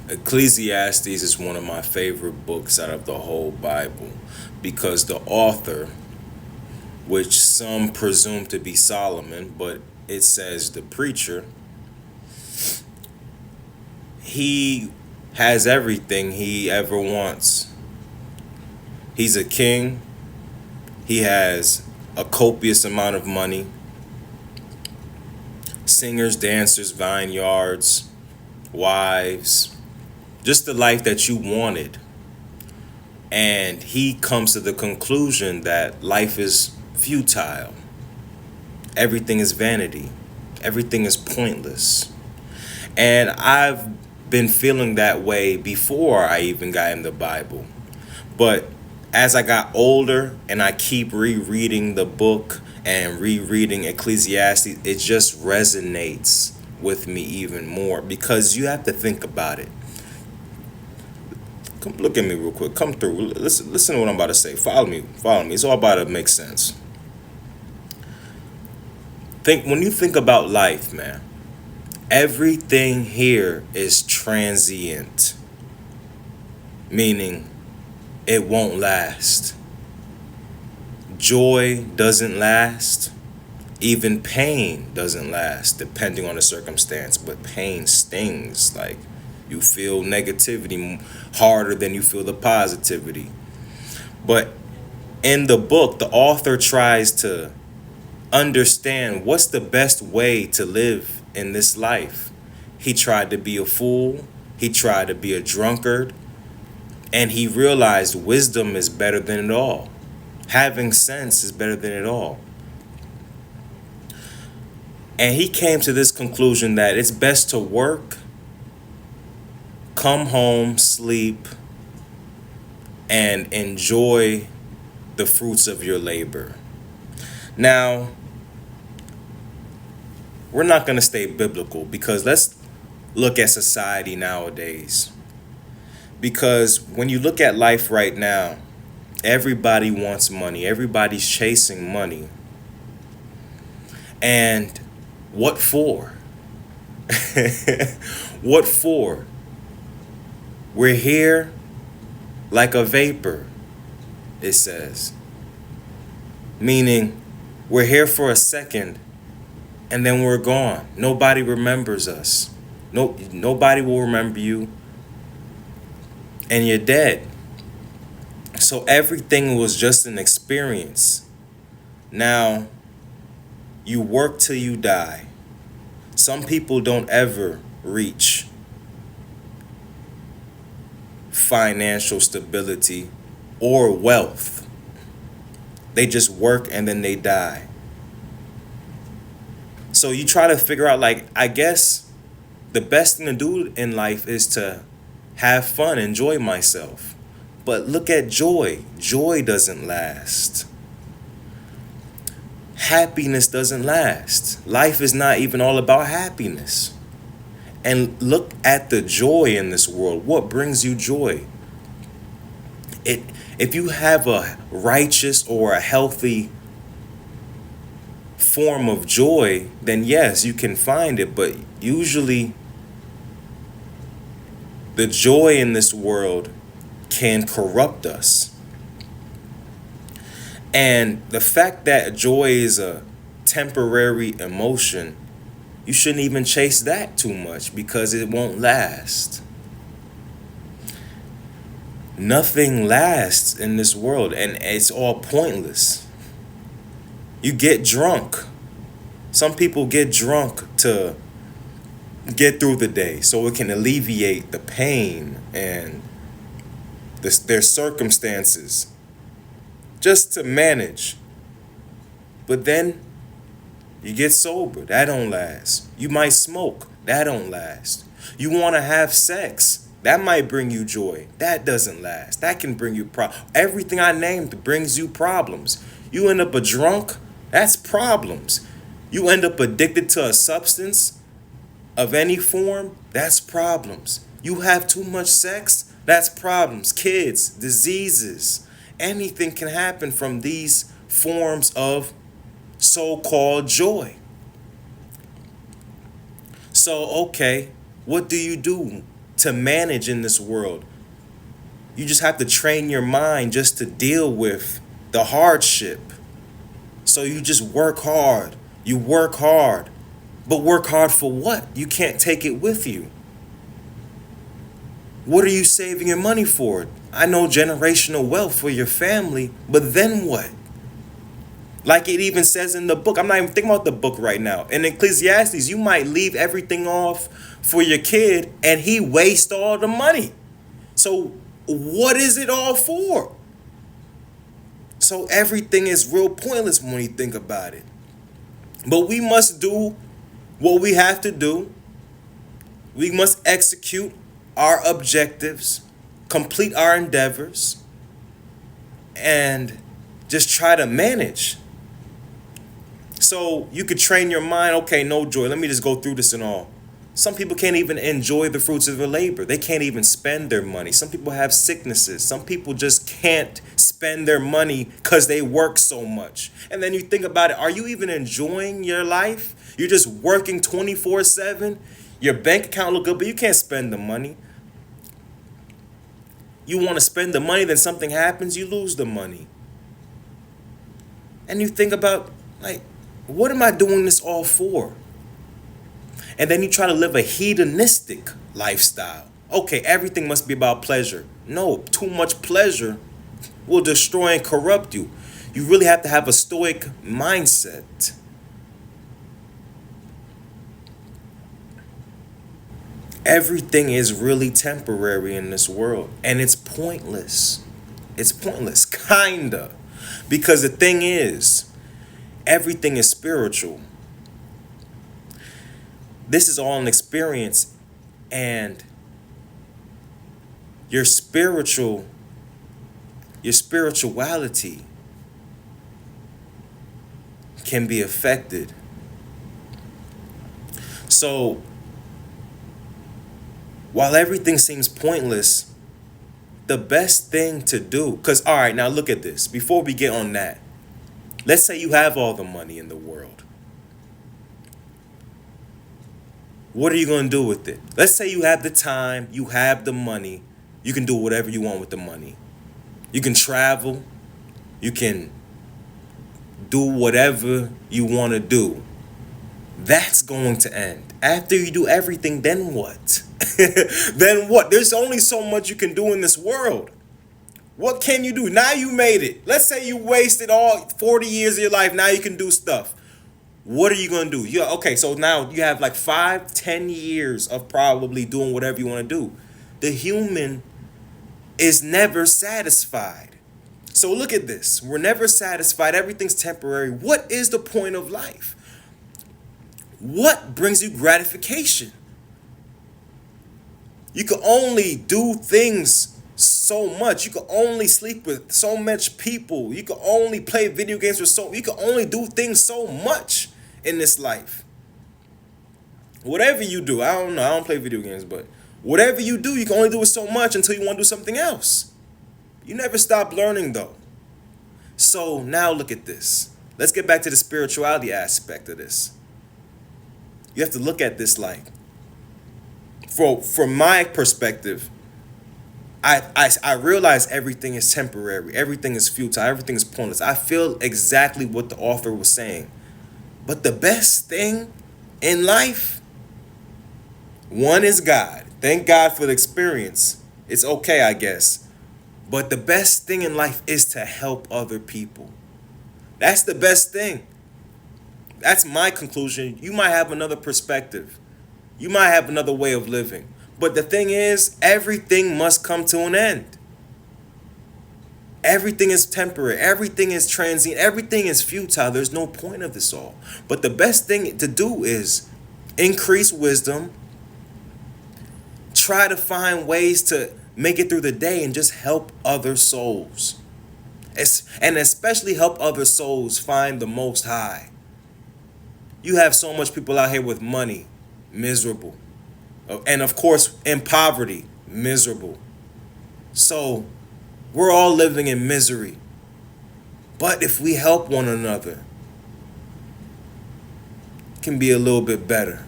Ecclesiastes is one of my favorite books out of the whole Bible because the author, which some presume to be Solomon, but it says the preacher, he has everything he ever wants. He's a king, he has a copious amount of money, singers, dancers, vineyards, wives, just the life that you wanted. And he comes to the conclusion that life is futile. Everything is vanity. Everything is pointless. And I've been feeling that way before I even got in the Bible. But as I got older and I keep rereading the book and rereading Ecclesiastes, it just resonates with me even more because you have to think about it. Come look at me real quick. Come through. Listen to what I'm about to say. Follow me. Follow me. It's all about to make sense. Think when you think about life, man. Everything here is transient, meaning it won't last. Joy doesn't last. Even pain doesn't last, depending on the circumstance. But pain stings. Like you feel negativity harder than you feel the positivity. But in the book, the author tries to understand what's the best way to live in this life. He tried to be a fool, he tried to be a drunkard, and he realized wisdom is better than it all. Having sense is better than it all. And he came to this conclusion that it's best to work, come home, sleep, and enjoy the fruits of your labor. Now, we're not going to stay biblical because let's look at society nowadays. Because when you look at life right now, everybody wants money, everybody's chasing money. And what for? What for? We're here like a vapor, it says. Meaning, we're here for a second and then we're gone. Nobody remembers us. Nobody will remember you, and you're dead. So everything was just an experience. Now, you work till you die. Some people don't ever reach financial stability or wealth. They just work and then they die. So you try to figure out, like, I guess the best thing to do in life is to have fun, enjoy myself. But look at joy. Joy doesn't last. Happiness doesn't last. Life is not even all about happiness. And look at the joy in this world. What brings you joy? If you have a righteous or a healthy form of joy, then yes, you can find it. But usually, the joy in this world can corrupt us. And the fact that joy is a temporary emotion, you shouldn't even chase that too much because it won't last. Nothing lasts in this world, and it's all pointless. You get drunk. Some people get drunk to get through the day so it can alleviate the pain and their circumstances, just to manage. But then you get sober. That don't last. You might smoke. That don't last. You want to have sex. That might bring you joy. That doesn't last. That can bring you everything I named brings you problems. You end up a drunk. That's problems. You end up addicted to a substance of any form. That's problems. You have too much sex. That's problems. Kids, diseases. Anything can happen from these forms of so-called joy. So, okay, what do you do to manage in this world. You just have to train your mind just to deal with the hardship. So you just work hard. You work hard. But work hard for what? You can't take it with you. What are you saving your money for? I know generational wealth for your family, but then what? Like it even says in the book, I'm not even thinking about the book right now. In Ecclesiastes, you might leave everything off for your kid and he wastes all the money. So what is it all for? So everything is real pointless when you think about it. But we must do what we have to do. We must execute our objectives, complete our endeavors, and just try to manage. So you could train your mind, okay, no joy, let me just go through this and all. Some people can't even enjoy the fruits of their labor. They can't even spend their money. Some people have sicknesses. Some people just can't spend their money because they work so much. And then you think about it, are you even enjoying your life? You're just working 24/7. Your bank account look good, but you can't spend the money. You want to spend the money, then something happens, you lose the money. And you think about, like, what am I doing this all for? And then you try to live a hedonistic lifestyle. Okay, everything must be about pleasure. No, too much pleasure will destroy and corrupt you. You really have to have a stoic mindset. Everything is really temporary in this world, and it's pointless. It's pointless, kinda. Because the thing is, everything is spiritual. This is all an experience, and your spirituality can be affected. So while everything seems pointless, the best thing to do, because all right, now look at this. Before we get on that, let's say you have all the money in the world. What are you going to do with it? Let's say you have the time, you have the money, you can do whatever you want with the money. You can travel, you can do whatever you want to do. That's going to end. After you do everything, then what? Then what? There's only so much you can do in this world. What can you do? Now you made it. Let's say you wasted all 40 years of your life. Now you can do stuff. What are you going to do? Okay, so now you have like 5-10 years of probably doing whatever you want to do. The human is never satisfied. So look at this. We're never satisfied. Everything's temporary. What is the point of life? What brings you gratification? You can only do things so much. You can only sleep with so much people. You can only play video games with you can only do things so much in this life. Whatever you do, I don't know, I don't play video games, but whatever you do, you can only do it so much until you want to do something else. You never stop learning though. So now look at this. Let's get back to the spirituality aspect of this. You have to look at this like, from my perspective, I realize everything is temporary, everything is futile, everything is pointless. I feel exactly what the author was saying. But the best thing in life, one is God. Thank God for the experience. It's okay, I guess. But the best thing in life is to help other people. That's the best thing. That's my conclusion. You might have another perspective. You might have another way of living. But the thing is, everything must come to an end. Everything is temporary. Everything is transient. Everything is futile. There's no point of this all. But the best thing to do is increase wisdom. Try to find ways to make it through the day and just help other souls. And especially help other souls find the Most High. You have so much people out here with money, miserable. And of course, in poverty, miserable. So we're all living in misery. But if we help one another, it can be a little bit better.